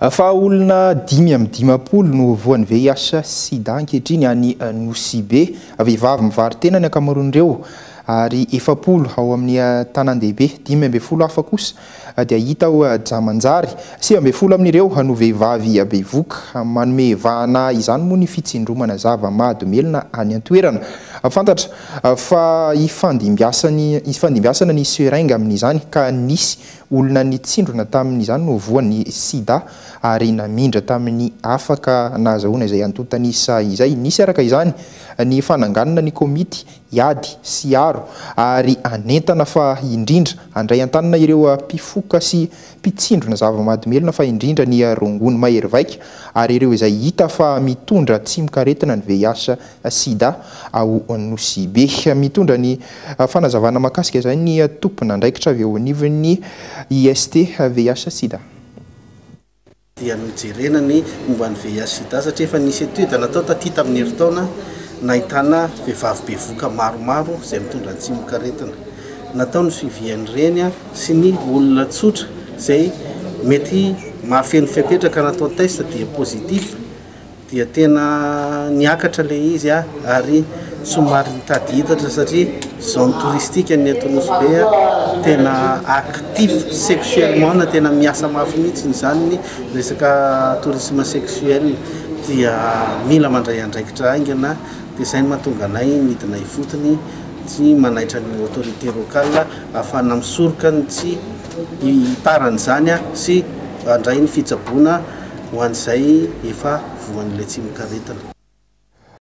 Fa olona 5 no voan'ny VIH/SIDA ankehitriny any Nosibe, vehivavy mivaritena ny ankamaroan'ireo ary 7 ao amin'ny tanan-dehibe, 12 hafa kosa dia hita ho Jamanjary, 12 amin'ireo no vehivavy bevoka. Manome vahana izany moa ny fitsindromana zava-mahadomelona any an-toerana. Fantatra fa ifandimbiasana ny seringa amin'izany ka nisy olona nitsindrona tamin'izany no voan'ny SIDA ary namindra tamin'ny afaka nahazahoana izay antontanisa izay. Nisy araka izany ny fananganana ny komity iady sy aro ary anentana fa indrindra andray an-tanana ireo mpifoka sy mpitsindrona zava-mahadomelona fa indrindra ny rongony mahery vaika ary ireo izay hita fa mitondra tsy mikaretina ny VIH/SIDA ao Nosibe. Mitondra ny fanazavana makasika izay ny tompona andraikitra avy eo anivon'ny IST VIH/SIDA. Dia mijerena ny momba ny VIH/SIDA satria efa nisy etude natao taty tamin'ny herintaona nahitana vehivavy bevoka maromaro izay mitondra tsy mikaretina. Natao ny suivian'ireny sy ny olona tsotra izay mety mahafeno fipetraka natao test dia positif dia tena niakatra le izy ary somary mitady hitatra satria zone touristique ny eto Nosibe tena actif sexuellement tena miasa mafy mihitsy izany ny resaka tourisme sexuel dia mila mandray andraikitra aingana dia izay no mahatonga anay midina ifotony tsy manaitra ny autorité locale ahafahana misoroka ny tsy hitaran'izany sy andray ny fitsaboana ho an'izay efa voan'ilay tsy mikaretina.